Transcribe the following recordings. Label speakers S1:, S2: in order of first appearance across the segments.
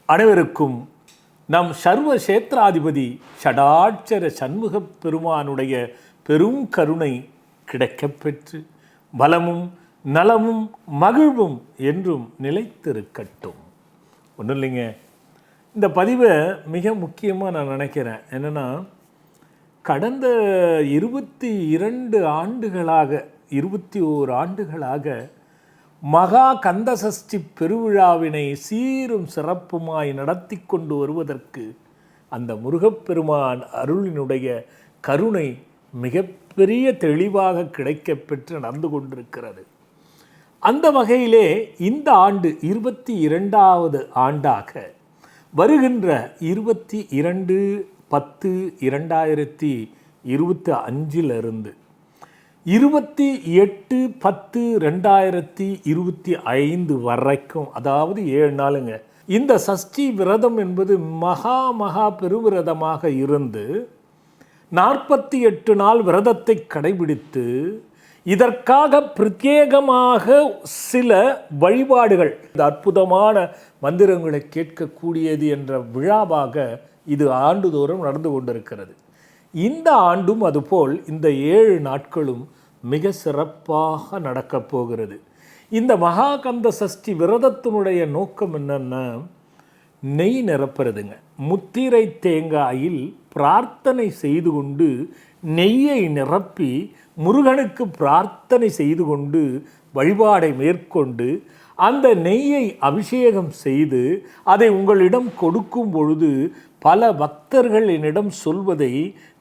S1: அனைவருக்கும் நம் சர்வ சேத்ராதிபதி ஷடாட்சர சண்முகப் பெருமானுடைய பெரும் கருணை கிடைக்கப்பெற்று பலமும் நலமும் மகிழ்வும் என்றும் நிலைத்திருக்கட்டும். ஒன்றும் இல்லைங்க, இந்த பதிவை மிக முக்கியமாக நான் நினைக்கிறேன். என்னென்னா, கடந்த 21 ஆண்டுகளாக மகா கந்தசஷ்டி பெருவிழாவினை சீரும் சிறப்புமாய் நடத்தி கொண்டு வருவதற்கு அந்த முருகப்பெருமான் அருளினுடைய கருணை மிகப்பெரிய தெளிவாக கிடைக்கப்பெற்று நடந்து கொண்டிருக்கிறது. அந்த வகையிலே இந்த ஆண்டு 22வது ஆண்டாக வருகின்ற 22/10/2025 28/10/2025 வரைக்கும், அதாவது 7 நாளுங்க. இந்த சஷ்டி விரதம் என்பது மகா பெருவிரதமாக இருந்து 48 நாள் விரதத்தை கடைபிடித்து இதற்காக பிரத்யேகமாக சில வழிபாடுகள், இந்த அற்புதமான மந்திரங்களை கேட்கக்கூடியது என்ற விழாவாக இது ஆண்டுதோறும் நடந்து கொண்டிருக்கிறது. இந்த ஆண்டும் அதுபோல் இந்த 7 நாட்களும் மிக சிறப்பாக நடக்கப் போகிறது. இந்த மகாகந்த சஷ்டி விரதத்தினுடைய நோக்கம் என்னன்னா, நெய் நிரப்புறதுங்க. முத்திரை தேங்காயில் பிரார்த்தனை செய்து கொண்டு நெய்யை நிரப்பி முருகனுக்கு பிரார்த்தனை செய்து கொண்டு வழிபாடை மேற்கொண்டு அந்த நெய்யை அபிஷேகம் செய்து அதை உங்களிடம் கொடுக்கும் பொழுது பல பக்தர்கள் என்னிடம் சொல்வதை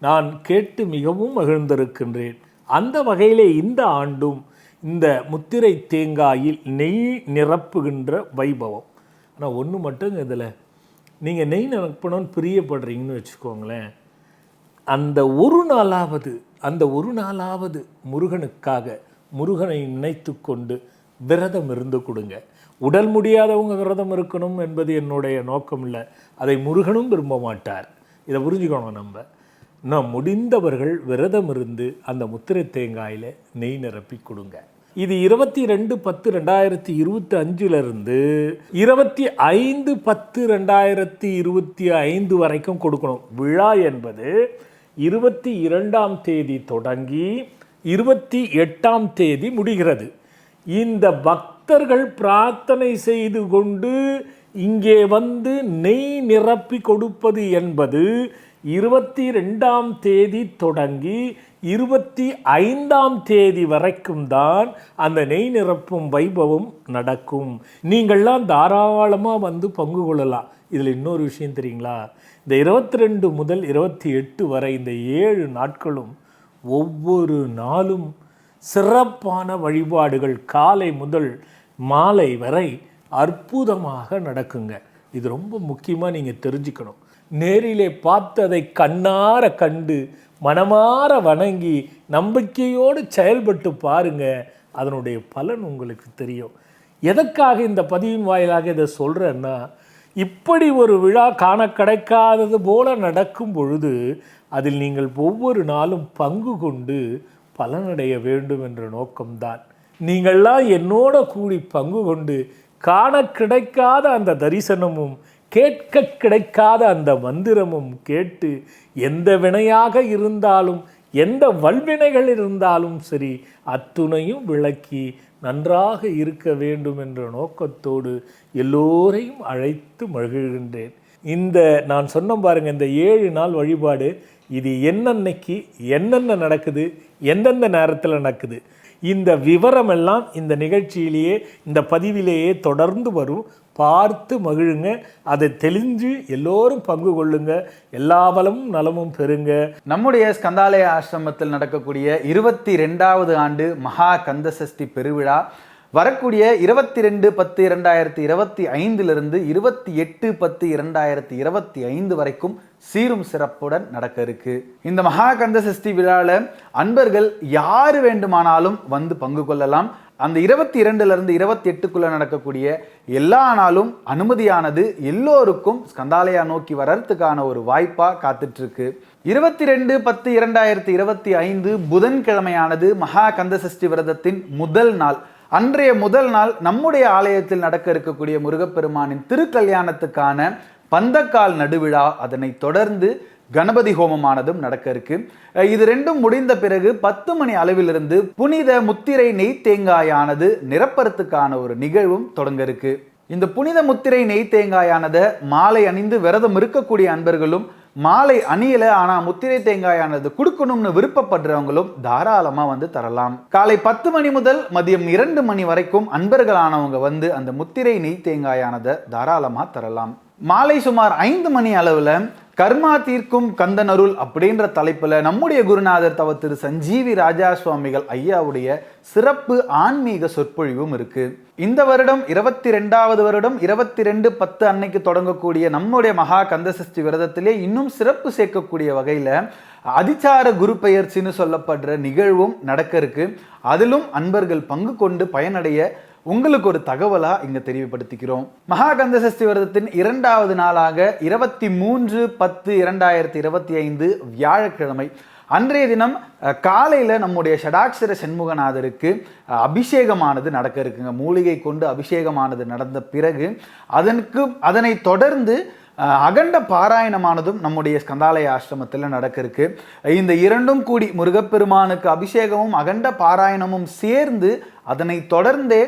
S1: நான் கேட்டு மிகவும் மகிழ்ந்திருக்கின்றேன். அந்த வகையிலே இந்த ஆண்டும் இந்த முத்திரை தேங்காயில் நெய் நிரப்புகின்ற வைபவம். ஆனால் ஒன்று மட்டும் இதில், நீங்கள் நெய் நிரப்பணும்னு பிரியப்படுறீங்கன்னு வச்சுக்கோங்களேன், அந்த ஒரு நாளாவது முருகனுக்காக முருகனை நினைத்து கொண்டு விரதம் இருந்து கொடுங்க. உடல் முடியாதவங்க விரதம் இருக்கணும் என்பது என்னுடைய நோக்கம் இல்லை. அதை முருகனும் விரும்ப மாட்டார். இதை புரிஞ்சுக்கணும். நம்ம முடிந்தவர்கள் விரதம் இருந்து அந்த முத்திரை தேங்காயில் நெய் நிரப்பி கொடுங்க. இது 22/10/2025 25/10/2025 வரைக்கும் கொடுக்கணும். விழா என்பது 22ஆம் தேதி தொடங்கி 28ஆம் தேதி முடிகிறது. இந்த பக்தர்கள் பிரார்த்தனை செய்து கொண்டு இங்கே வந்து நெய் நிரப்பி கொடுப்பது என்பது 22ஆம் தேதி தொடங்கி 25ஆம் தேதி வரைக்கும் தான் அந்த நெய் நிரப்பும் வைபவம் நடக்கும். நீங்கள்லாம் தாராளமாக வந்து பங்கு கொள்ளலாம். இதில் இன்னொரு விஷயம் தெரியுங்களா, இந்த 22 முதல் 28 வரை இந்த 7 நாட்களும் ஒவ்வொரு நாளும் சிறப்பான வழிபாடுகள் காலை முதல் மாலை வரை அற்புதமாக நடக்குங்க. இது ரொம்ப முக்கியமாக நீங்கள் தெரிஞ்சுக்கணும். நேரிலே பார்த்து அதை கண்ணார கண்டு மனமாற வணங்கி நம்பிக்கையோடு செயல்பட்டு பாருங்க, அதனுடைய பலன் உங்களுக்கு தெரியும். எதற்காக இந்த பதிவின் வாயிலாக இதை சொல்கிறேன்னா, இப்படி ஒரு விழா காண கிடைக்காதது போல நடக்கும் பொழுது அதில் நீங்கள் ஒவ்வொரு நாளும் பங்கு கொண்டு பலனடைய வேண்டும் என்ற நோக்கம்தான். நீங்கள்லாம் என்னோட கூடி பங்கு கொண்டு காண கிடைக்காத அந்த தரிசனமும் கேட்க கிடைக்காத அந்த மந்திரமும் கேட்டு எந்த வினையாக இருந்தாலும் எந்த வல்வினைகள் இருந்தாலும் சரி அத்துணையும் விளக்கி நன்றாக இருக்க வேண்டும் என்ற நோக்கத்தோடு எல்லோரையும் அழைத்து மகிழ்கின்றேன். இந்த நான் சொன்ன பாருங்க, இந்த 7 நாள் வழிபாடு இது என்னன்னைக்கு என்னென்ன நடக்குது, எந்தெந்த நேரத்தில் நடக்குது, இந்த விவரமெல்லாம் இந்த நிகழ்ச்சியிலேயே இந்த பதிவிலேயே தொடர்ந்து வரும். பார்த்து மகிழுங்க, அதை தெளிஞ்சு எல்லோரும் பங்கு கொள்ளுங்க. எல்லா வளமும் நலமும் பெறுங்க.
S2: நம்முடைய ஸ்கந்தாலய ஆசிரமத்தில் நடக்கக்கூடிய 22வது ஆண்டு மகா கந்தசஷ்டி பெருவிழா வரக்கூடிய 22/10/2025 28/10/2025 வரைக்கும் சீரும் சிறப்புடன் நடக்க இருக்கு. இந்த மகா கந்தசஷ்டி விழாவில் அன்பர்கள் யார் வேண்டுமானாலும் வந்து பங்கு கொள்ளலாம். அந்த 22 28 நடக்கக்கூடிய எல்லா நாளும் அனுமதியானது எல்லோருக்கும் ஸ்கந்தாலயா நோக்கி வர்றதுக்கான ஒரு வாய்ப்பா காத்துட்டு இருக்கு. 22/10/2025 புதன்கிழமையானது மகா கந்தசஷ்டி விரதத்தின் முதல் நாள். அன்றைய முதல் நாள் நம்முடைய ஆலயத்தில் நடக்க இருக்கக்கூடிய முருகப்பெருமானின் திருக்கல்யாணத்துக்கான பந்தக்கால் நடுவிழா, அதனை தொடர்ந்து கணபதி ஹோமமானதும் நடக்க இருக்கு. இது ரெண்டும் முடிந்த பிறகு 10 மணி அளவிலிருந்து புனித முத்திரை நெய் தேங்காயானது நிரப்பறதுக்கான ஒரு நிகழ்வும் தொடங்க இருக்கு. இந்த புனித முத்திரை நெய் தேங்காயானதை மாலை அணிந்து விரதம் இருக்கக்கூடிய அன்பர்களும், மாலை அணியல ஆனா முத்திரை தேங்காயானது கொடுக்கணும்னு விருப்பப்படுறவங்களும் தாராளமா வந்து தரலாம். காலை 10 மணி முதல் மதியம் 2 மணி வரைக்கும் அன்பர்களானவங்க வந்து அந்த முத்திரை நெய் தேங்காயானதை தாராளமா தரலாம். மாலை சுமார் 5 மணி அளவுல கர்மா தீர்க்கும் கந்தனருள் அப்படின்ற தலைப்புல நம்முடைய குருநாதர் தவ திரு சஞ்சீவி ராஜா சுவாமிகள் ஐயாவுடைய சிறப்பு ஆன்மீக சொற்பொழிவும் இருக்கு. இந்த வருடம் 22வது வருடம் 22/10 அன்னைக்கு தொடங்கக்கூடிய நம்முடைய மகா கந்தசஷ்டி விரதத்திலே இன்னும் சிறப்பு சேர்க்கக்கூடிய வகையில அதிச்சார குரு பெயர்ச்சின்னு சொல்லப்படுற நிகழ்வும் நடக்க இருக்கு. அதிலும் அன்பர்கள் பங்கு கொண்டு பயனடைய உங்களுக்கு ஒரு தகவலா இங்க தெரியப்படுத்திக்கிறோம். மகா கந்தசஷ்டி விரதத்தின் 2வது நாளாக 23/10/2025 வியாழக்கிழமை அன்றைய தினம் காலையில நம்முடைய ஷடாட்சர சண்முகநாதருக்கு அபிஷேகமானது நடக்க இருக்குங்க. மூலிகை கொண்டு அபிஷேகமானது நடந்த பிறகு அதனை தொடர்ந்து அகண்ட பாராயணமானதும் நம்முடைய ஸ்கந்தாலய ஆசிரமத்தில் நடக்க இருக்கு. இந்த இரண்டும் கூடி முருகப்பெருமானுக்கு அபிஷேகமும் அகண்ட பாராயணமும் சேர்ந்து அதனை தொடர்ந்தே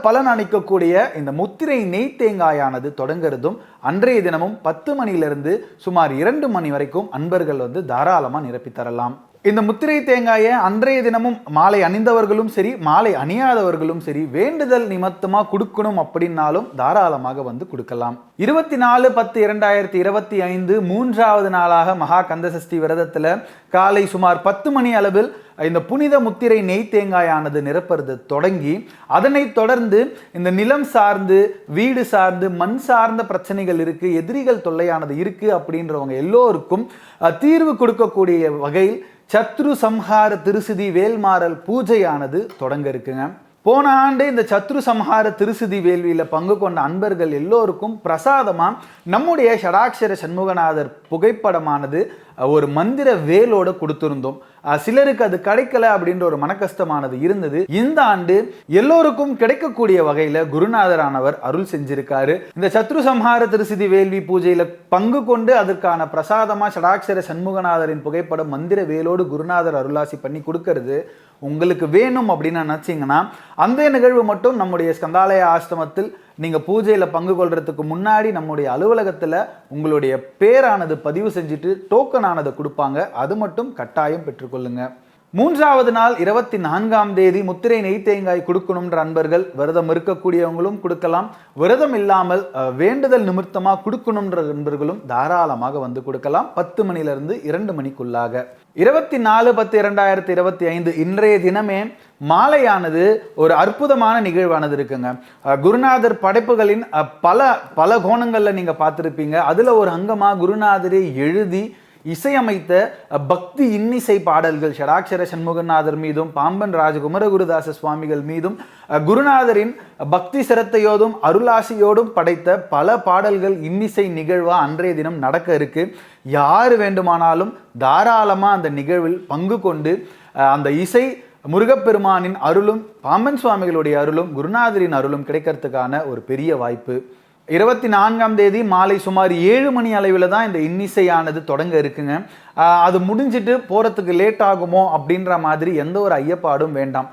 S2: பலன் அளிக்கக்கூடிய இந்த முத்திரை நெய் தேங்காயானது தொடங்குறதும் அன்றைய தினமும் 10 மணியிலிருந்து சுமார் 2 மணி வரைக்கும் அன்பர்கள் வந்து தாராளமா நிரப்பி தரலாம். இந்த முத்திரை தேங்காயை அன்றைய தினமும் மாலை அணிந்தவர்களும் சரி, மாலை அணியாதவர்களும் சரி, வேண்டுதல் நிமித்தமா கொடுக்கணும் அப்படின்னாலும் தாராளமாக வந்து கொடுக்கலாம். 24/10/2025 3வது நாளாக மகா கந்தசஷ்டி விரதத்துல காலை சுமார் 10 மணி அளவில் இந்த புனித முத்திரை நெய் தேங்காயானது நிரப்புறது தொடங்கி அதனை தொடர்ந்து இந்த நிலம் சார்ந்து, வீடு சார்ந்து, மண் சார்ந்த பிரச்சனைகள் இருக்கு, எதிரிகள் தொல்லையானது இருக்கு அப்படின்றவங்க எல்லோருக்கும் தீர்வு கொடுக்கக்கூடிய வகையில் சத்ரு சம்ஹார திருசிதி வேல்மாறல் பூஜையானது தொடங்க இருக்குங்க. போன ஆண்டு இந்த சத்ரு சம்ஹார திருசிதி வேள்வியில பங்கு கொண்ட அன்பர்கள் எல்லோருக்கும் பிரசாதமா நம்முடைய ஷடாட்சர சண்முகநாதர் புகைப்படமானது ஒரு மந்திர வேலோட கொடுத்திருந்தோம். சிலருக்கு அது கிடைக்கல அப்படின்ற ஒரு மனக்கஷ்டமானது இருந்தது. இந்த ஆண்டு எல்லோருக்கும் கிடைக்கக்கூடிய வகையில குருநாதரானவர் அருள் செஞ்சிருக்காரு. இந்த சத்ரு சம்ஹார திருசிதி வேள்வி பூஜையில பங்கு கொண்டு அதற்கான பிரசாதமா ஷடாட்சர சண்முகநாதரின் புகைப்படம் மந்திர வேலோடு குருநாதர் அருளாசி பண்ணி கொடுக்கறது உங்களுக்கு வேணும் அப்படின்னு நினைச்சீங்கன்னா அந்த நிகழ்வு மட்டும் நம்முடைய ஸ்கந்தாலய ஆசிரமத்தில் நீங்க பூஜையில பங்கு கொள்றதுக்கு முன்னாடி நம்முடைய அலுவலகத்துல உங்களுடைய பேரானது பதிவு செஞ்சுட்டு டோக்கன் ஆனதை கொடுப்பாங்க. அது மட்டும் கட்டாயம் பெற்றுக்கொள்ளுங்க. 3வது நாள் 24ஆம் தேதி முத்திரை நெய் தேங்காய் கொடுக்கணும்ன்ற அன்பர்கள் விரதம் இருக்கக்கூடியவங்களும் கொடுக்கலாம். விரதம் இல்லாமல் வேண்டுதல் நிமித்தமா கொடுக்கணும்ன்ற அன்பர்களும் தாராளமாக வந்து கொடுக்கலாம். 10 மணிலிருந்து 2 மணிக்குள்ளாக. 24/10/2025 இன்றைய தினமே மாலையானது ஒரு அற்புதமான நிகழ்வானது இருக்குங்க. குருநாதர் படைப்புகளின் பல கோணங்கள்ல நீங்க பார்த்திருப்பீங்க. அதுல ஒரு அங்கமா குருநாதரை எழுதி இசையமைத்த பக்தி இன்னிசை பாடல்கள் ஷடாட்சர சண்முகநாதர் மீதும் பாம்பன் ராஜகுமரகுருதாச சுவாமிகள் மீதும் குருநாதரின் பக்தி சிரத்தையோடும் அருளாசியோடும் படைத்த பல பாடல்கள் இன்னிசை நிகழ்வா அன்றைய தினம் நடக்க இருக்கு. யாரு வேண்டுமானாலும் தாராளமா அந்த நிகழ்வில் பங்கு கொண்டு அந்த இசை முருகப்பெருமானின் அருளும் பாம்பன் சுவாமிகளுடைய அருளும் குருநாதரின் அருளும் கிடைக்கிறதுக்கான ஒரு பெரிய வாய்ப்பு. 24ஆம் தேதி மாலை சுமார் 7 மணி அளவில் தான் இந்த இன்னிசையானது தொடங்க இருக்குங்க. அது முடிஞ்சிட்டு போறதுக்கு லேட் ஆகுமோ அப்படின்ற மாதிரி எந்த ஒரு ஐயப்பாடும் வேண்டாம்.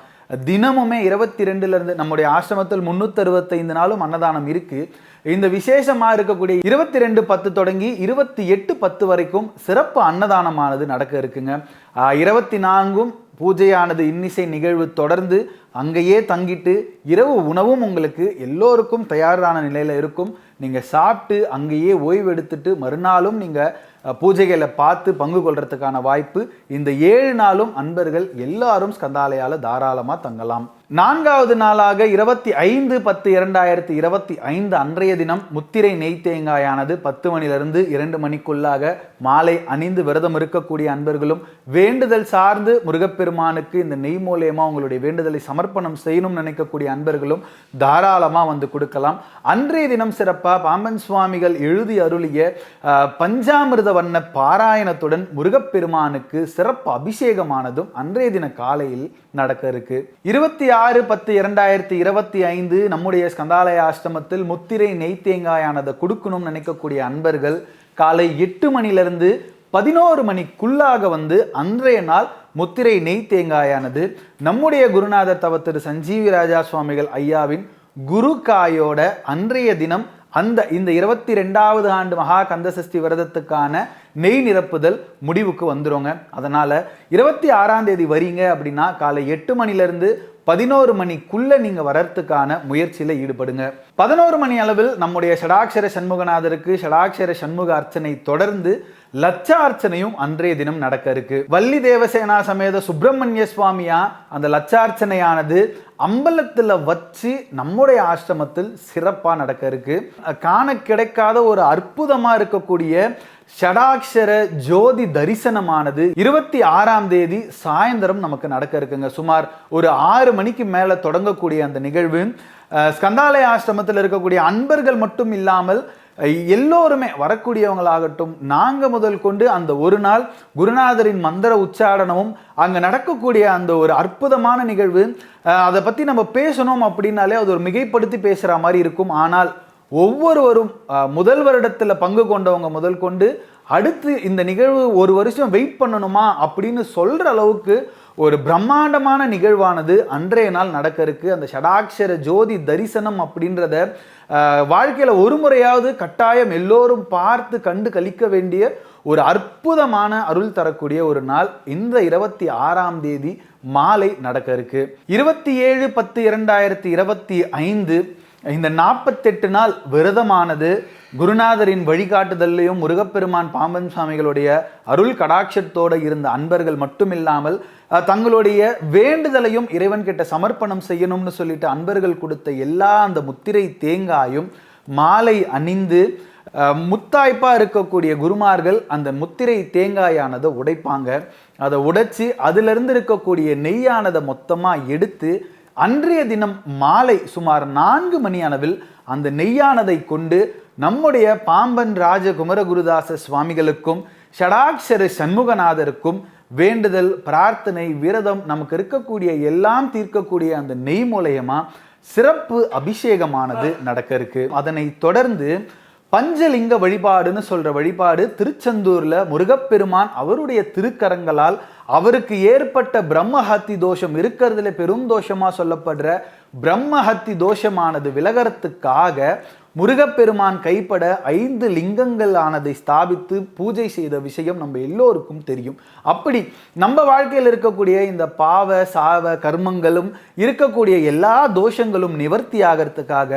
S2: தினமுமே 22லிருந்து நம்முடைய ஆசிரமத்தில் 365 நாளும் அன்னதானம் இருக்கு. இந்த விசேஷமா இருக்கக்கூடிய 22/10 தொடங்கி 28/10 வரைக்கும் சிறப்பு அன்னதானமானது நடக்க இருக்குங்க. 24ம் பூஜையானது இன்னிசை நிகழ்வு தொடர்ந்து அங்கேயே தங்கிட்டு இரவு உணவும் உங்களுக்கு எல்லோருக்கும் தயாரான நிலையில இருக்கும். நீங்க சாப்பிட்டு அங்கேயே ஓய்வு எடுத்துட்டு மறுநாளும் நீங்க பூஜைகளை பார்த்து பங்கு கொள்றதுக்கான வாய்ப்பு. இந்த 7 நாளும் அன்பர்கள் எல்லாரும் ஸ்கந்தாலயால தாராளமா தங்கலாம். 4வது நாளாக 25/10/2025 அன்றைய தினம் முத்திரை நெய் தேங்காயானது 10 மணிலிருந்து 2 மணிக்குள்ளாக மாலை அணிந்து விரதம் இருக்கக்கூடிய அன்பர்களும் வேண்டுதல் சார்ந்து முருகப்பெருமானுக்கு இந்த நெய் மூலியமா உங்களுடைய வேண்டுதலை சமர்ப்பணம் செய்யணும்னு நினைக்கக்கூடிய அன்பர்களும் தாராளமா வந்து கொடுக்கலாம். அன்றைய தினம் சிறப்பா பாம்பன் சுவாமிகள் எழுதி அருளிய பஞ்சாமிர்த வண்ண பாராயணத்துடன் முருகப்பெருமானுக்கு சிறப்பு அபிஷேகமானதும் அன்றைய தின காலையில் நடக்க இருக்கு. 26/10/2025 நம்முடைய ஸ்கந்தாலய ஆஷ்டமத்தில் முத்திரை நெய் தேங்காயானதை கொடுக்கணும்னு நினைக்கக்கூடிய அன்பர்கள் காலை 8 மணிலிருந்து 11 மணிக்குள்ளாக வந்து அன்றைய நாள் முத்திரை நெய் தேங்காயானது நம்முடைய குருநாதர் தவ திரு சஞ்சீவி ராஜா சுவாமிகள் ஐயாவின் குரு காயோட அன்றைய தினம் இந்த 22வது ஆண்டு மகா கந்தசஷ்டி விரதத்துக்கான நெய் நிரப்புதல் முடிவுக்கு வந்துருங்க. அதனால 26ஆம் தேதி வரீங்க அப்படின்னா காலை 8 மணிலிருந்து 11 மணிக்குள்ள நீங்க வரத்துக்கான முயற்சியில ஈடுபடுங்க. 11 மணி அளவில் நம்முடைய ஷடாட்சர சண்முகநாதருக்கு ஷடாட்சர சண்முக அர்ச்சனை தொடர்ந்து லட்ச அர்ச்சனையும் அன்றைய தினம் நடக்க இருக்கு. வள்ளி தேவசேனா சமேத சுப்பிரமணிய சுவாமியா அந்த லட்சார்ச்சனையானது அம்பலத்துல வச்சு நம்முடைய ஆசிரமத்தில் சிறப்பா நடக்க இருக்கு. காண கிடைக்காத ஒரு அற்புதமா இருக்கக்கூடிய ஷடாட்சர ஜோதி தரிசனமானது 26ஆம் தேதி சாயந்தரம் நமக்கு நடக்க இருக்குங்க. சுமார் ஒரு 6 மணிக்கு மேல தொடங்கக்கூடிய அந்த நிகழ்வு ஸ்கந்தாலய ஆசிரமத்தில் இருக்கக்கூடிய அன்பர்கள் மட்டும் இல்லாமல் எல்லோருமே வரக்கூடியவங்களாகட்டும் நாங்க முதல் கொண்டு அந்த ஒரு நாள் குருநாதரின் மந்திர உச்சாரணமும் அங்க நடக்கக்கூடிய அந்த ஒரு அற்புதமான நிகழ்வு, அதை பத்தி நம்ம பேசணும் அப்படின்னாலே அது ஒரு மிகைப்படுத்தி பேசுற மாதிரி இருக்கும். ஆனால் ஒவ்வொருவரும் முதல் வருடத்துல பங்கு கொண்டவங்க முதல் கொண்டு அடுத்து இந்த நிகழ்வு ஒரு வருஷம் வெயிட் பண்ணணுமா அப்படின்னு சொல்ற அளவுக்கு ஒரு பிரம்மாண்டமான நிகழ்வானது அன்றைய நாள் நடக்க இருக்கு. அந்த ஷடாட்சர ஜோதி தரிசனம் அப்படின்றத வாழ்க்கையில ஒரு முறையாவது கட்டாயம் எல்லோரும் பார்த்து கண்டு கழிக்க வேண்டிய ஒரு அற்புதமான அருள் தரக்கூடிய ஒரு நாள் இந்த 26ஆம் தேதி மாலை நடக்க இருக்கு. 27/10/2025 இந்த 48 நாள் விரதமானது குருநாதரின் வழிகாட்டுதல்லையும் முருகப்பெருமான் பாம்பன் சுவாமிகளுடைய அருள் கடாட்சத்தோட இருந்த அன்பர்கள் மட்டுமில்லாமல் தங்களுடைய வேண்டுதலையும் இறைவன் கிட்ட சமர்ப்பணம் செய்யணும்னு சொல்லிட்டு அன்பர்கள் கொடுத்த எல்லா அந்த முத்திரை தேங்காயும் மாலை அணிந்து முத்தாய்ப்பா இருக்கக்கூடிய குருமார்கள் அந்த முத்திரை தேங்காயானதை உடைப்பாங்க. அதை உடைச்சி அதுல இருந்து இருக்கக்கூடிய நெய்யானதை மொத்தமா எடுத்து அன்றைய தினம் மாலை சுமார் 4 மணி அளவில் அந்த நெய்யானதை கொண்டு நம்முடைய பாம்பன் ராஜ குமரகுருதாச சுவாமிகளுக்கும் ஷடாட்சர சண்முகநாதருக்கும் வேண்டுதல் பிரார்த்தனை விரதம் நமக்கு இருக்கக்கூடிய எல்லாம் தீர்க்கக்கூடிய அந்த நெய் மூலயமா சிறப்பு அபிஷேகமானது நடக்க இருக்கு. அதனை தொடர்ந்து பஞ்சலிங்க வழிபாடுன்னு சொல்ற வழிபாடு திருச்செந்தூர்ல முருகப்பெருமான் அவருடைய திருக்கரங்களால் அவருக்கு ஏற்பட்ட பிரம்மஹத்தி தோஷம் இருக்கிறதுல பெரும் தோஷமா சொல்லப்படுற பிரம்மஹத்தி தோஷமானது விலகறதுக்காக முருகப்பெருமான் கைப்பட 5 லிங்கங்கள் ஆனதை ஸ்தாபித்து பூஜை செய்த விஷயம் நம்ம எல்லோருக்கும் தெரியும். அப்படி நம்ம வாழ்க்கையில் இருக்கக்கூடிய இந்த பாவ சாவ கர்மங்களும் இருக்கக்கூடிய எல்லா தோஷங்களும் நிவர்த்தி ஆகிறதுக்காக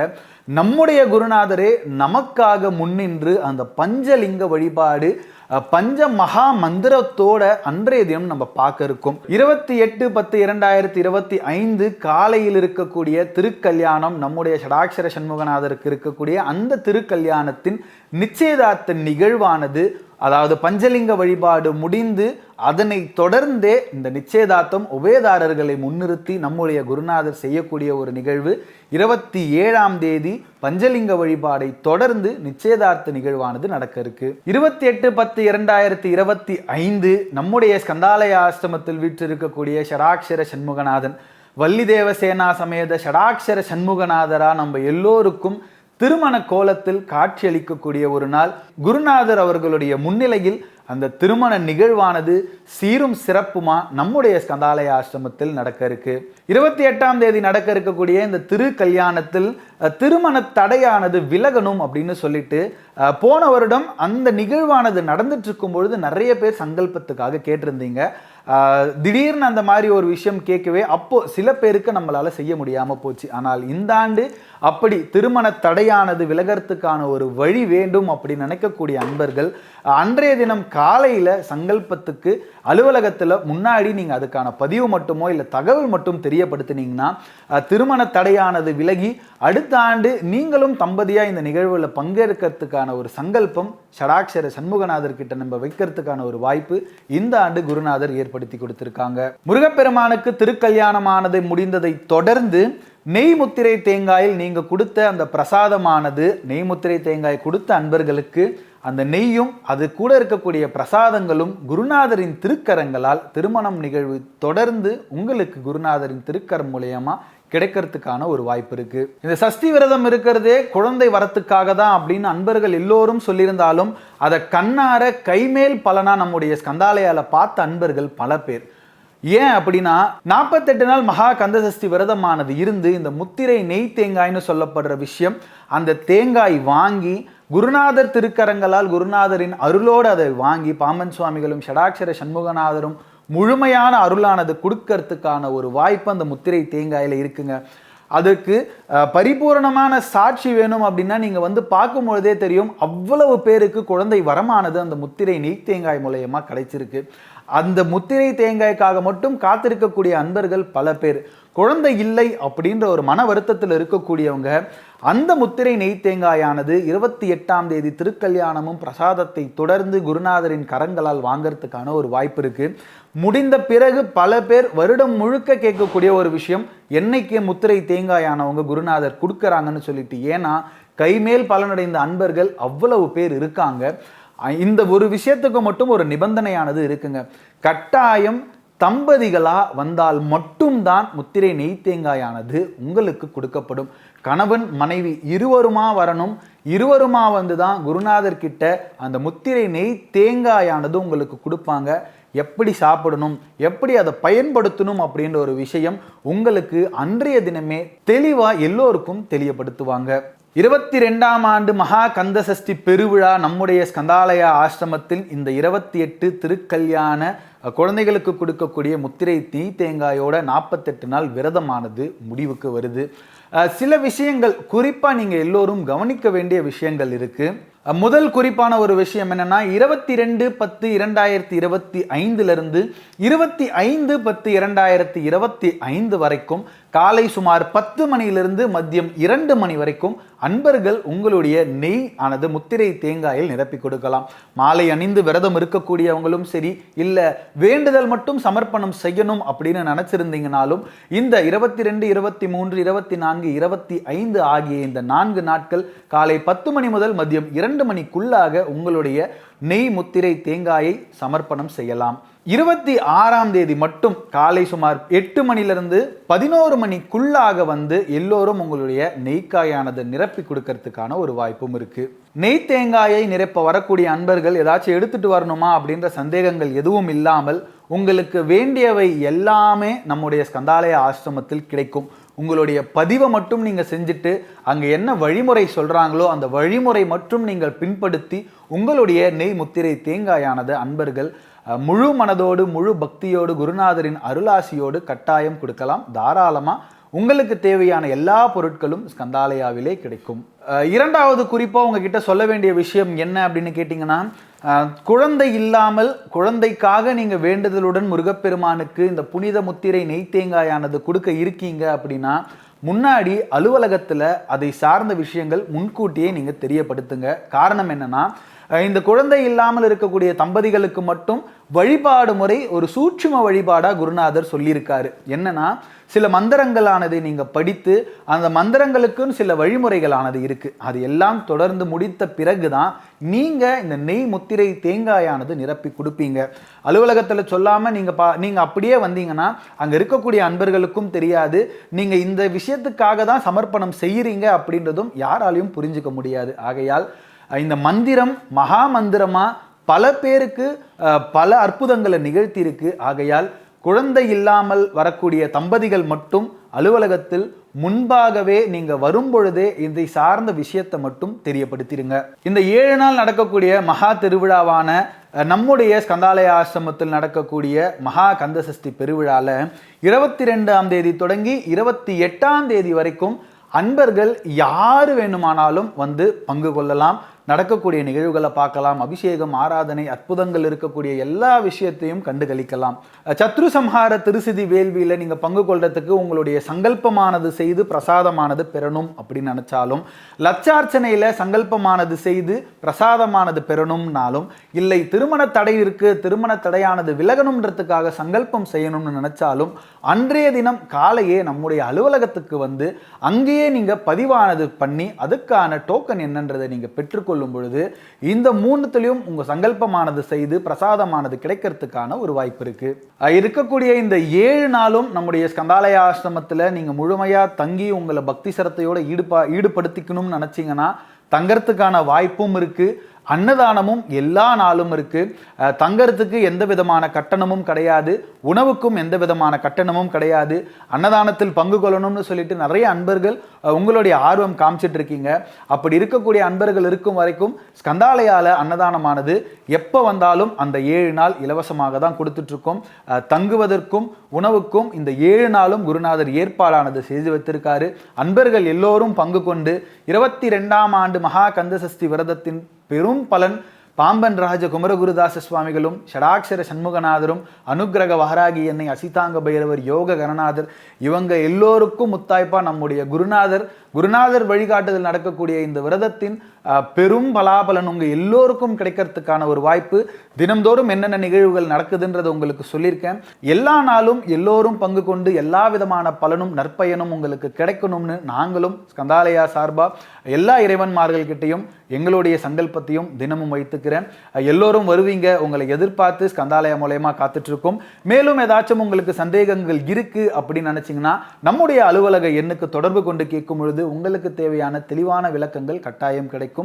S2: நம்முடைய குருநாதரே நமக்காக முன்னின்று அந்த பஞ்சலிங்க வழிபாடு பஞ்ச மகா மந்திரத்தோட அன்றைய தினம் நம்ம பார்க்க இருக்கோம். 28/10/2025 காலையில் இருக்கக்கூடிய திருக்கல்யாணம் நம்முடைய ஷடாட்சர சண்முகநாதருக்கு இருக்கக்கூடிய அந்த திருக்கல்யாணத்தின் நிச்சயதார்த்த நிகழ்வானது, அதாவது பஞ்சலிங்க வழிபாடு முடிந்து அதனை தொடர்ந்தே இந்த நிச்சயதார்த்தம் உபயதாரர்களை முன்னிறுத்தி நம்முடைய குருநாதர் செய்யக்கூடிய ஒரு நிகழ்வு. 27ஆம் தேதி பஞ்சலிங்க வழிபாடை தொடர்ந்து நிச்சயதார்த்த நிகழ்வானது நடக்க இருக்கு. 28/10/2025 நம்முடைய ஸ்கந்தாலய ஆசிரமத்தில் வீற்றிருக்கக்கூடிய ஷடாட்சர சண்முகநாதன் வள்ளி தேவசேனா சமேத ஷடாட்சர சண்முகநாதரா நம்ம எல்லோருக்கும் திருமண கோலத்தில் காட்சியளிக்கக்கூடிய ஒரு நாள். குருநாதர் அவர்களுடைய முன்னிலையில் அந்த திருமண நிகழ்வானது சீரும் சிறப்புமா நம்முடைய ஸ்கந்தாலய ஆசிரமத்தில் நடக்க இருக்கு. 28ஆம் தேதி நடக்க இருக்கக்கூடிய இந்த திரு கல்யாணத்தில் திருமண தடையானது விலகணும் அப்படின்னு சொல்லிட்டு போன வருடம் அந்த நிகழ்வானது நடந்துட்டு இருக்கும் பொழுது நிறைய பேர் சங்கல்பத்துக்காக கேட்டிருந்தீங்க. திடீர்னு அந்த மாதிரி ஒரு விஷயம் கேட்கவே அப்போ சில பேருக்கு நம்மளால செய்ய முடியாம போச்சு. ஆனால் இந்த ஆண்டு அப்படி திருமண தடையானது விலகறதுக்கான ஒரு வழி வேண்டும் அப்படின்னு நினைக்கக்கூடிய அன்பர்கள் அன்றைய தினம் காலையில சங்கல்பத்துக்கு அலுவலகத்துல முன்னாடி நீங்க அதுக்கான பதிவு மட்டுமோ இல்ல தகவல் மட்டும் தெரியப்படுத்தினீங்கன்னா திருமண தடையானது விலகி அடுத்த ஆண்டு நீங்களும் தம்பதியா இந்த நிகழ்வுல பங்கேற்கிறதுக்கான ஒரு சங்கல்பம் ஷடாட்சர சண்முகநாதர் கிட்ட நம்ம வைக்கிறதுக்கான ஒரு வாய்ப்பு இந்த ஆண்டு குருநாதர் ஏற்படுத்தி கொடுத்திருக்காங்க. முருகப்பெருமானுக்கு திருக்கல்யாணமானது முடிந்ததை தொடர்ந்து நெய் முத்திரை தேங்காயில் நீங்க கொடுத்த அந்த பிரசாதமானது நெய் முத்திரை தேங்காய் கொடுத்த அன்பர்களுக்கு அந்த நெய்யும் அது கூட இருக்கக்கூடிய பிரசாதங்களும் குருநாதரின் திருக்கரங்களால் திருமணம் நிகழ்வு தொடர்ந்து உங்களுக்கு குருநாதரின் திருக்கரம் மூலயமா கிடைக்கிறதுக்கான ஒரு வாய்ப்பு இருக்கு. இந்த சஷ்டி விரதம் இருக்கிறதே குழந்தை வரத்துக்காக தான் அப்படின்னு அன்பர்கள் எல்லோரும் சொல்லியிருந்தாலும் அதை கண்ணார கைமேல் பலனா நம்முடைய ஸ்கந்தாலயால பார்த்த அன்பர்கள் பல பேர். ஏன் அப்படின்னா 48 நாள் மகா கந்தசஷ்டி விரதமானது இருந்து இந்த முத்திரை நெய் தேங்காய்னு சொல்லப்படுற விஷயம், அந்த தேங்காய் வாங்கி குருநாதர் திருக்கரங்களால் குருநாதரின் அருளோடு அதை வாங்கி பாம்பன் சுவாமிகளும் ஷடாட்சர சண்முகநாதரும் முழுமையான அருளானது கொடுக்கறதுக்கான ஒரு வாய்ப்பு அந்த முத்திரை தேங்காயில் இருக்குங்க. அதுக்கு பரிபூரணமான சாட்சி வேணும் அப்படின்னா நீங்கள் வந்து பார்க்கும்பொழுதே தெரியும், அவ்வளவு பேருக்கு குழந்தை வரமானது அந்த முத்திரை நெய் தேங்காய் மூலயமா கிடைச்சிருக்கு. அந்த முத்திரை தேங்காய்க்காக மட்டும் காத்திருக்கக்கூடிய அன்பர்கள் பல பேர். குழந்தை இல்லை அப்படின்ற ஒரு மன வருத்தத்தில் இருக்கக்கூடியவங்க அந்த முத்திரை நெய் தேங்காயானது 28ஆம் தேதி திருக்கல்யாணமும் பிரசாதத்தை தொடர்ந்து குருநாதரின் கரங்களால் வாங்கறதுக்கான ஒரு வாய்ப்பு இருக்கு. முடிந்த பிறகு பல பேர் வருடம் முழுக்க கேட்கக்கூடிய ஒரு விஷயம், என்னைக்கு முத்திரை தேங்காயானவங்க குருநாதர் கொடுக்குறாங்கன்னு சொல்லிட்டு. ஏன்னா கைமேல் பலனடைந்த அன்பர்கள் அவ்வளவு பேர் இருக்காங்க. இந்த ஒரு விஷயத்துக்கு மட்டும் ஒரு நிபந்தனையானது இருக்குங்க. கட்டாயம் தம்பதிகளா வந்தால் மட்டும்தான் முத்திரை நெய் தேங்காயானது உங்களுக்கு கொடுக்கப்படும். கணவன் மனைவி இருவருமா வரணும். இருவருமா வந்து தான் குருநாதர் கிட்ட அந்த முத்திரை நெய் தேங்காயானது உங்களுக்கு கொடுப்பாங்க. எப்படி சாப்பிடணும், எப்படி அதை பயன்படுத்தணும் அப்படின்ற ஒரு விஷயம் உங்களுக்கு அன்றைய தினமே தெளிவா எல்லோருக்கும் தெளிவுபடுத்துவாங்க. 22ஆம் ஆண்டு மகா கந்தசஷ்டி பெருவிழா நம்முடைய ஸ்கந்தாலயா ஆசிரமத்தில் இந்த 28 திருக்கல்யாண குழந்தைகளுக்கு கொடுக்கக்கூடிய முத்திரை நெய் தேங்காயோட 48 நாள் விரதமானது முடிவுக்கு வருது. சில விஷயங்கள் குறிப்பாக நீங்கள் எல்லோரும் கவனிக்க வேண்டிய விஷயங்கள் இருக்கு. முதல் குறிப்பான ஒரு விஷயம் என்னன்னா 22/10/2025 25/10/2025 வரைக்கும் காலை சுமார் 10 மணியிலிருந்து மதியம் 2 மணி வரைக்கும் அன்பர்கள் உங்களுடைய நெய் ஆனது முத்திரை தேங்காயில் நிரப்பி கொடுக்கலாம். மாலை அணிந்து விரதம் இருக்கக்கூடியவங்களும் சரி, இல்லை வேண்டுதல் மட்டும் சமர்ப்பணம் செய்யணும் அப்படின்னு நினைச்சிருந்தீங்கனாலும் இந்த 22, 23, 24, 25 ஆகிய இந்த 4 நாட்கள் காலை 10 மணி முதல் மதியம் 2 மணிக்குள்ளாக உங்களுடைய நெய் முத்திரை தேங்காயை சமர்ப்பணம் செய்யலாம். 26ஆம் தேதி மட்டும் காலை சுமார் 8 மணிலிருந்து 11 மணிக்குள்ளாக வந்து எல்லோரும் உங்களுடைய நெய்க்காயானது நிரப்பி கொடுக்கறதுக்கான ஒரு வாய்ப்பும் இருக்கு. நெய் தேங்காயை நிரப்ப வரக்கூடிய அன்பர்கள் ஏதாச்சும் எடுத்துட்டு வரணுமா அப்படின்ற சந்தேகங்கள் எதுவும் இல்லாமல் உங்களுக்கு வேண்டியவை எல்லாமே நம்முடைய ஸ்கந்தாலய ஆசிரமத்தில் கிடைக்கும். உங்களுடைய பதிவை மட்டும் நீங்கள் செஞ்சுட்டு அங்கே என்ன வழிமுறை சொல்கிறாங்களோ அந்த வழிமுறை மட்டும் நீங்கள் பின்படுத்தி உங்களுடைய நெய் முத்திரை தேங்காயானது அன்பர்கள் முழு மனதோடு முழு பக்தியோடு குருநாதரின் அருளாசியோடு கட்டாயம் கொடுக்கலாம். தாராளமாக உங்களுக்கு தேவையான எல்லா பொருட்களும் ஸ்கந்தாலயாவிலே கிடைக்கும். இரண்டாவது குறிப்பாக உங்ககிட்ட சொல்ல வேண்டிய விஷயம் என்ன அப்படின்னு கேட்டிங்கன்னா, குழந்தை இல்லாமல் குழந்தைக்காக நீங்கள் வேண்டுதலுடன் முருகப்பெருமானுக்கு இந்த புனித முத்திரை நெய் தேங்காயானது கொடுக்க இருக்கீங்க அப்படின்னா முன்னாடி அலுவலகத்தில் அதை சார்ந்த விஷயங்கள் முன்கூட்டியே நீங்கள் தெரியப்படுத்துங்க. காரணம் என்னன்னா, இந்த குழந்தை இல்லாமல் இருக்கக்கூடிய தம்பதிகளுக்கு மட்டும் வழிபாடு முறை ஒரு சூட்சும வழிபாடா குருநாதர் சொல்லியிருக்காரு. என்னன்னா, சில மந்திரங்களானதை நீங்க படித்து அந்த மந்திரங்களுக்குன்னு சில வழிமுறைகளானது இருக்கு. அது எல்லாம் தொடர்ந்து முடித்த பிறகுதான் நீங்க இந்த நெய் முத்திரை தேங்காயானது நிரப்பி கொடுப்பீங்க. அலுவலகத்துல சொல்லாம நீங்க அப்படியே வந்தீங்கன்னா அங்க இருக்கக்கூடிய அன்பர்களுக்கும் தெரியாது நீங்க இந்த விஷயத்துக்காக தான் சமர்ப்பணம் செய்யறீங்க அப்படின்றதும் யாராலையும் புரிஞ்சுக்க முடியாது. ஆகையால் இந்த மந்திரம் மகா மந்திரமா பல பேருக்கு பல அற்புதங்களை நிகழ்த்தி இருக்கு. ஆகையால் குழந்தை இல்லாமல் வரக்கூடிய தம்பதிகள் மட்டும் அலுவலகத்தில் முன்பாகவே நீங்க வரும்பொழுதே இதை சார்ந்த விஷயத்தை மட்டும் தெரியப்படுத்திடுங்க. இந்த 7 நாள் நடக்கக்கூடிய மகா திருவிழாவான நம்முடைய ஸ்கந்தாலய ஆசிரமத்தில் நடக்கக்கூடிய மகா கந்தசஷ்டி பெருவிழால 22ஆம் தேதி தொடங்கி 28ஆம் தேதி வரைக்கும் அன்பர்கள் யாரு வேணுமானாலும் வந்து பங்கு கொள்ளலாம். நடக்கக்கூடிய நிகழ்வுகளை பார்க்கலாம். அபிஷேகம், ஆராதனை, அற்புதங்கள் இருக்கக்கூடிய எல்லா விஷயத்தையும் கண்டுகளிக்கலாம். சத்ரு சம்ஹார திருசிதி வேள்வியில நீங்க பங்கு கொள்றதுக்கு உங்களுடைய சங்கல்பமானது செய்து பிரசாதமானது பெறணும் அப்படின்னு நினைச்சாலும், லட்சார்ச்சனையில சங்கல்பமானது செய்து பிரசாதமானது பெறணும்னாலும், இல்லை திருமண தடை இருக்கு திருமண தடையானது விலகணும்ன்றதுக்காக சங்கல்பம் செய்யணும்னு நினைச்சாலும் அன்றைய தினம் காலையே நம்முடைய அலுவலகத்துக்கு வந்து அங்கேயே நீங்க பதிவானது பண்ணி அதுக்கான டோக்கன் என்னன்றதை நீங்க பெற்றுக்கொள்ள கொள்ளும் பொழுது இந்த மூணுத்திலையும் உங்க சங்கல்பமானது செய்து பிரசாதமானது கிடைக்கிறதுக்கான ஒரு வாய்ப்பு இருக்கு. இருக்கக்கூடிய இந்த 7 நாளும் நம்முடைய ஸ்கந்தாலய ஆசிரமத்துல நீங்க முழுமையா தங்கி உங்களை பக்தி சிரத்தையோட ஈடுபடுத்திக்கணும்னு நினைச்சீங்கன்னா தங்கறதுக்கான வாய்ப்பும் இருக்கு. அன்னதானமும் எல்லா நாளும் இருக்கு. தங்கறதுக்கு எந்த விதமான கட்டணமும் கிடையாது, உணவுக்கும் எந்த விதமான கட்டணமும் கிடையாது. அன்னதானத்தில் பங்கு கொள்ளணும்னு சொல்லிட்டு நிறைய அன்பர்கள் உங்களுடைய ஆர்வம் காமிச்சிட்டு இருக்கீங்க. அப்படி இருக்கக்கூடிய அன்பர்கள் இருக்கும் வரைக்கும் ஸ்கந்தாலயால அன்னதானமானது எப்போ வந்தாலும் அந்த 7 நாள் இலவசமாக தான் கொடுத்துட்டு இருக்கோம். தங்குவதற்கும் உணவுக்கும் இந்த 7 நாளும் குருநாதர் ஏற்பாடானது செய்து வைத்திருக்காரு. அன்பர்கள் எல்லோரும் பங்கு கொண்டு 22ஆம் ஆண்டு மகா கந்தசஷ்டி விரதத்தின் பெரும் பலன் பாம்பன் ராஜ குமரகுருதாச சுவாமிகளும் ஷடாட்சர சண்முகநாதரும் அனுக்கிரக வஹராகி என்னை அசிதாங்க பைரவர் யோக கணநாதர் இவங்க எல்லோருக்கும் முத்தாய்ப்பா நம்முடைய குருநாதர் வழிகாட்டுதல் நடக்கக்கூடிய இந்த விரதத்தின் பெரும் பலாபலன் உங்க எல்லோருக்கும் கிடைக்கிறதுக்கான ஒரு வாய்ப்பு. தினம்தோறும் என்னென்ன நிகழ்வுகள் நடக்குதுன்றதை உங்களுக்கு சொல்லியிருக்கேன். எல்லா நாளும் எல்லோரும் பங்கு கொண்டு எல்லா விதமான பலனும் நற்பயனும் உங்களுக்கு கிடைக்கணும்னு நாங்களும் ஸ்கந்தாலயா சார்பா எல்லா இறைவன்மார்கள்கிட்டையும் எங்களுடைய சங்கல்பத்தையும் தினமும் வைத்துக்கிறேன். எல்லோரும் வருவீங்க, உங்களை எதிர்பார்த்து ஸ்கந்தாலயா மூலயமா காத்துட்டு இருக்கோம். மேலும் ஏதாச்சும் உங்களுக்கு சந்தேகங்கள் இருக்கு அப்படின்னு நினைச்சீங்கன்னா நம்முடைய அலுவலக எண்ணுக்கு தொடர்பு கொண்டு கேட்கும் பொழுது உங்களுக்கு தேவையான தெளிவான விளக்கங்கள் கட்டாயம் கிடைக்கும்.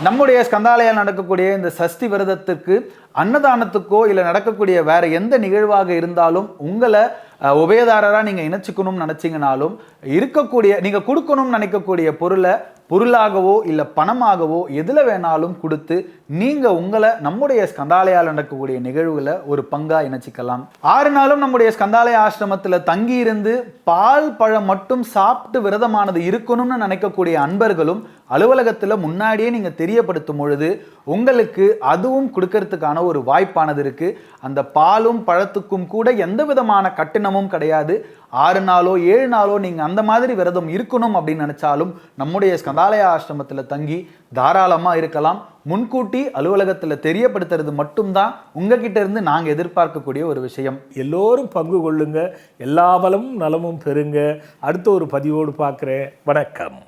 S2: நம்முடைய ஸ்கந்தாலயா நடக்கக்கூடிய இந்த சஷ்டி விரதத்திற்கு அன்னதானத்துக்கோ இல்லை நடக்கக்கூடிய வேற எந்த நிகழ்வாக இருந்தாலும் உங்களை உபயதாரராக நீங்கள் இணைச்சிக்கணும்னு நினச்சிங்கனாலும் இருக்கக்கூடிய நீங்கள் கொடுக்கணும்னு நினைக்கக்கூடிய பொருளாகவோ இல்லை பணமாகவோ எதில் வேணாலும் கொடுத்து நீங்கள் உங்களை நம்முடைய ஸ்கந்தாலயால் நடக்கக்கூடிய நிகழ்வுகளை ஒரு பங்காக இணைச்சிக்கலாம். 6 நாளும் நம்முடைய ஸ்கந்தாலய ஆசிரமத்தில் தங்கி இருந்து பால் பழம் மட்டும் சாப்பிட்டு விரதமானது இருக்கணும்னு நினைக்கக்கூடிய அன்பர்களும் அலுவலகத்தில் முன்னாடியே நீங்கள் தெரியப்படுத்தும் பொழுது உங்களுக்கு அதுவும் கொடுக்கறதுக்கான ஒரு வாய்ப்பானது இருக்கு. அந்த பாலும் பழத்துக்கும் கூட எந்த விதமான கட்டணமும் கிடையாது. 6 நாளோ 7 நாளோ நீங்க அந்த மாதிரி விரதம் இருக்கணும் அப்படின்னு நினைச்சாலும் நம்முடைய ஸ்கந்தாலய ஆசிரமத்தில் தங்கி தாராளமா இருக்கலாம். முன்கூட்டி அலுவலகத்தில் தெரியப்படுத்துறது மட்டும்தான் உங்ககிட்ட இருந்து நாங்க எதிர்பார்க்கக்கூடிய ஒரு விஷயம்.
S1: எல்லோரும் பங்கு கொள்ளுங்க, எல்லா வளமும் நலமும் பெறுங்க. அடுத்த ஒரு பதிவோடு பார்க்குறேன். வணக்கம்.